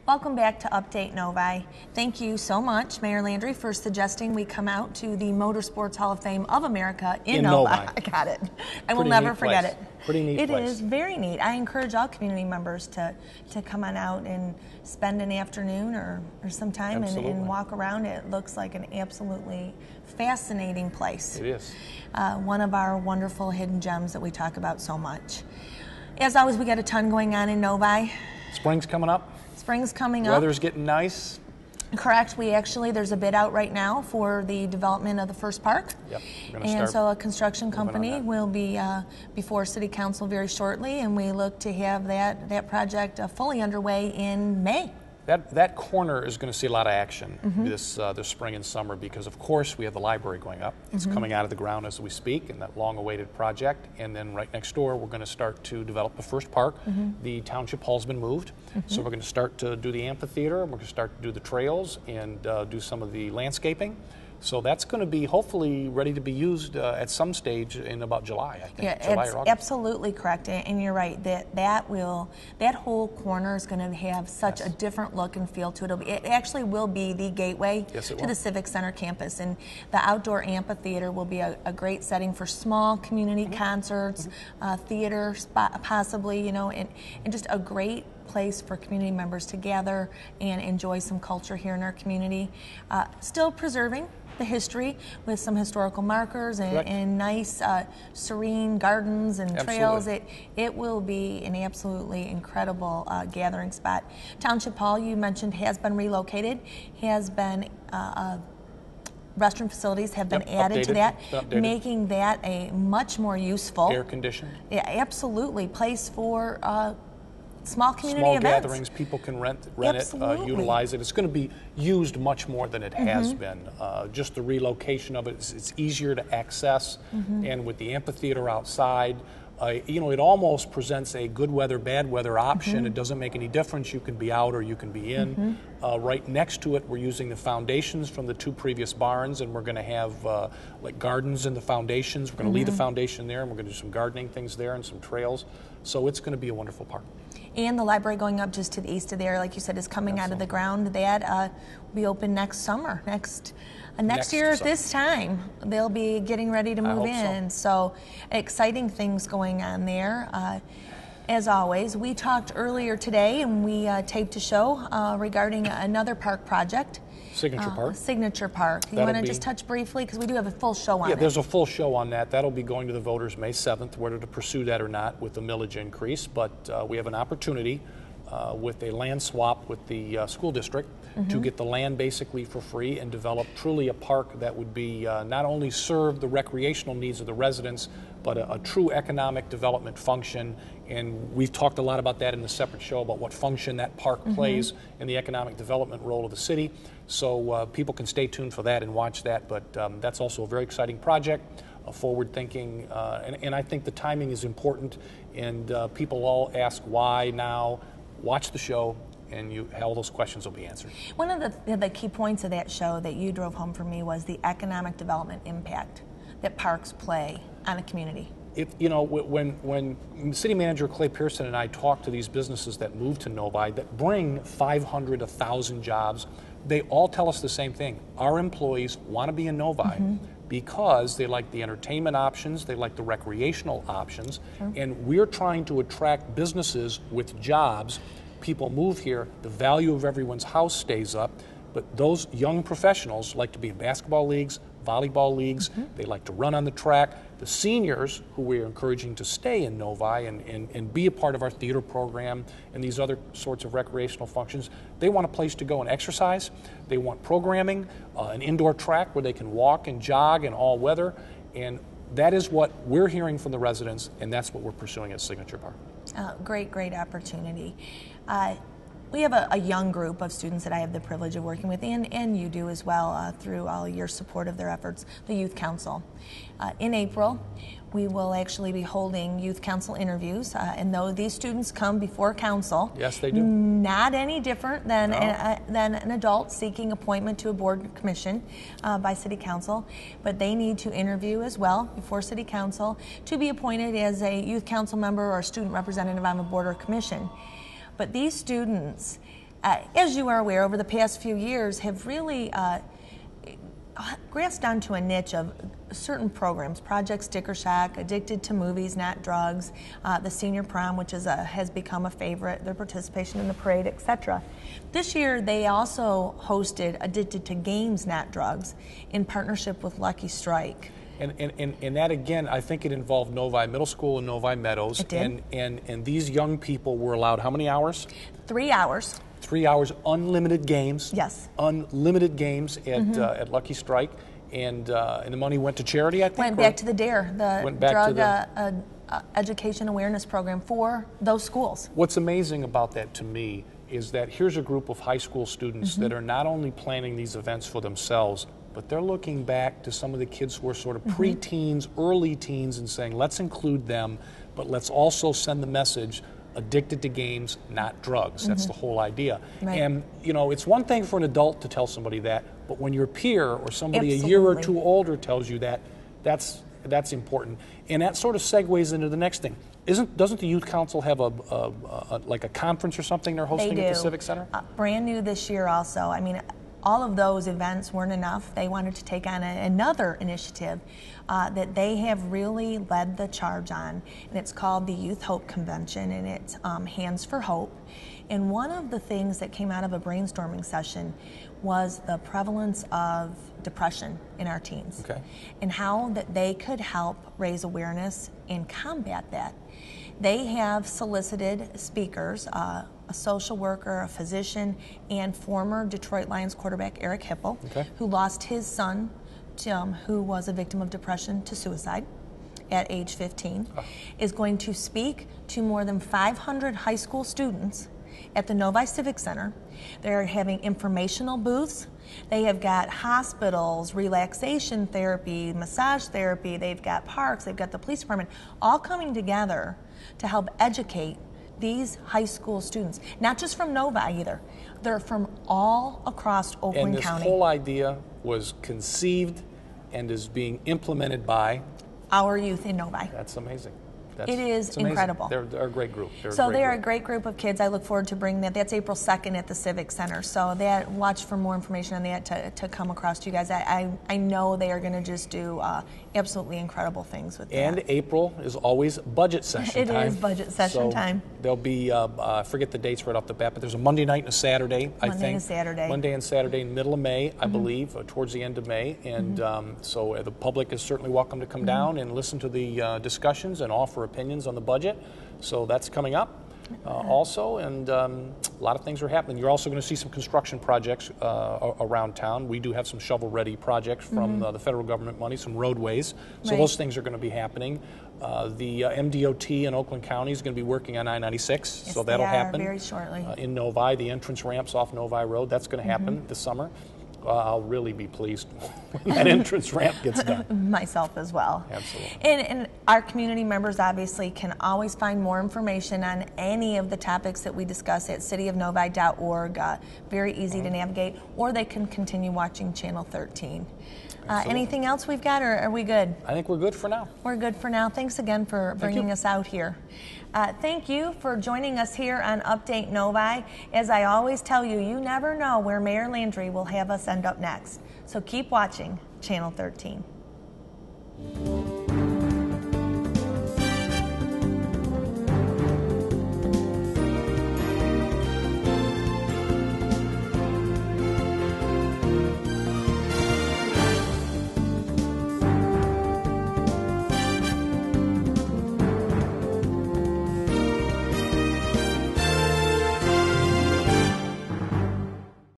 Welcome back to Update Novi. Thank you so much, Mayor Landry, for suggesting we come out to the Motorsports Hall of Fame of America in Novi. I got it. I will never forget it. Pretty neat place. It is very neat. I encourage all community members to come on out and spend an afternoon or some time and walk around. It looks like an absolutely fascinating place. It is. One of our wonderful hidden gems that we talk about so much. As always, we got a ton going on in Novi. Spring's coming up. Spring's coming up. Weather's getting nice. Correct. There's a bid out right now for the development of the first park. Yep. And so a construction company will be before City Council very shortly, and we look to have that project fully underway in May. That corner is going to see a lot of action this spring and summer because, of course, we have the library going up. It's coming out of the ground as we speak, and that long-awaited project. And then right next door, we're going to start to develop the first park. The township hall's been moved, so we're going to start to do the amphitheater, and we're going to start to do the trails and do some of the landscaping. So that's going to be hopefully ready to be used at some stage in about July, I think. Yeah, July it's or August. Absolutely correct, and you're right. That whole corner is going to have such a different look and feel to it. It actually will be the gateway to the Civic Center campus, and the outdoor amphitheater will be a great setting for small community concerts, theater possibly, and just a great place for community members to gather and enjoy some culture here in our community. Still preserving the history with some historical markers and nice serene gardens and trails. It will be an absolutely incredible gathering spot. Township Hall, you mentioned, has been relocated, has been restroom facilities have been added to that, making that a much more useful, air conditioned, absolutely, place for small community events. Gatherings, people can rent it, utilize it. It's going to be used much more than it has been. Just the relocation of it, it's easier to access, and with the amphitheater outside, it almost presents a good weather, bad weather option. It doesn't make any difference. You can be out or you can be in. Right next to it, we're using the foundations from the two previous barns, and we're going to have like gardens in the foundations. We're going to leave the foundation there, and we're going to do some gardening things there and some trails. So it's going to be a wonderful park. And the library going up just to the east of there, like you said, is coming out of the ground. That will be open next summer. Next year at this time, they'll be getting ready to move in. So exciting things going on there. As always, we talked earlier today, and we taped a show regarding another park project. Signature Park. You want to just touch briefly, because we do have a full show on it. Yeah, there's a full show on that. That'll be going to the voters May 7th, whether to pursue that or not with the millage increase. But we have an opportunity with a land swap with the school district to get the land basically for free and develop truly a park that would be not only serve the recreational needs of the residents, but a true economic development function. And we've talked a lot about that in a separate show about what function that park plays in the economic development role of the city. So people can stay tuned for that and watch that. But that's also a very exciting project, forward-thinking, and I think the timing is important. And people all ask why now. Watch the show, and all those questions will be answered. One of the key points of that show that you drove home for me was the economic development impact that parks play on a community. When City Manager Clay Pearson and I talk to these businesses that move to Novi that bring 500, 1,000 jobs, they all tell us the same thing. Our employees want to be in Novi because they like the entertainment options, they like the recreational options, and we're trying to attract businesses with jobs. People move here, the value of everyone's house stays up, but those young professionals like to be in basketball leagues, volleyball leagues, they like to run on the track. The seniors, who we're encouraging to stay in Novi and be a part of our theater program and these other sorts of recreational functions, they want a place to go and exercise. They want programming, an indoor track where they can walk and jog in all weather, and that is what we're hearing from the residents, and that's what we're pursuing at Signature Park. Great opportunity. We have a young group of students that I have the privilege of working with, and you do as well through all your support of their efforts, the Youth Council. In April, we will actually be holding Youth Council interviews, and though these students come before council, yes, they do. Not any different than an adult seeking appointment to a board commission by City Council, but they need to interview as well before City Council to be appointed as a Youth Council member or a student representative on a board or commission. But these students as you are aware, over the past few years have really grasped onto a niche of certain programs, Project Sticker Shock, Addicted to Movies, Not Drugs, the Senior Prom, which is has become a favorite, their participation in the parade, etc. This year, they also hosted Addicted to Games, Not Drugs, in partnership with Lucky Strike. And that, again, I think it involved Novi Middle School and Novi Meadows. It did. And these young people were allowed how many hours? 3 hours. 3 hours, unlimited games. Yes. Unlimited games at Lucky Strike. And the money went to charity, I think? Went back to the DARE, the Drug Education Awareness Program for those schools. What's amazing about that to me is that here's a group of high school students that are not only planning these events for themselves, but they're looking back to some of the kids who are sort of pre-teens, early teens, and saying, let's include them, but let's also send the message, addicted to games, not drugs. That's the whole idea. Right. And, you know, it's one thing for an adult to tell somebody that, but when your peer or somebody a year or two older tells you that, that's important. And that sort of segues into the next thing. Doesn't the Youth Council have like a conference or something they're hosting at the Civic Center? Brand new this year also. I mean, all of those events weren't enough. They wanted to take on another initiative that they have really led the charge on, and it's called the Youth Hope Convention, and it's Hands for Hope. And one of the things that came out of a brainstorming session was the prevalence of depression in our teens, and how that they could help raise awareness and combat that. They have solicited speakers, a social worker, a physician, and former Detroit Lions quarterback Eric Hipple, who lost his son, Tim, who was a victim of depression, to suicide at age 15, is going to speak to more than 500 high school students at the Novi Civic Center. They're having informational booths. They have got hospitals, relaxation therapy, massage therapy. They've got parks. They've got the police department, all coming together to help educate these high school students, not just from Novi either. They're from all across Oakland County. And this whole idea was conceived and is being implemented by our youth in Novi. That's amazing. It is incredible. They're a great group. They're a great group of kids. I look forward to bringing that. That's April 2nd at the Civic Center. So watch for more information on that to come across to you guys. I know they are going to just do absolutely incredible things with that. And April is always budget session time. It is budget session time. There'll be, I forget the dates right off the bat, but there's a Monday night and a Saturday, I think. Monday and Saturday. Monday and Saturday in the middle of May, I believe, towards the end of May. And so the public is certainly welcome to come down and listen to the discussions and offer opinions on the budget. So that's coming up also, and a lot of things are happening. You're also going to see some construction projects around town. We do have some shovel-ready projects from the federal government money, some roadways. So those things are going to be happening. The MDOT in Oakland County is going to be working on I-96, so that'll happen very shortly. In Novi, the entrance ramps off Novi Road, that's going to happen this summer. I'll really be pleased when that entrance ramp gets done. Myself as well. Absolutely. And our community members obviously can always find more information on any of the topics that we discuss at cityofnovi.org. Very easy to navigate, or they can continue watching Channel 13. Anything else we've got, or are we good? I think we're good for now. We're good for now. Thanks again for bringing us out here. Thank you for joining us here on Update Novi. As I always tell you, you never know where Mayor Landry will have us end up next. So keep watching Channel 13.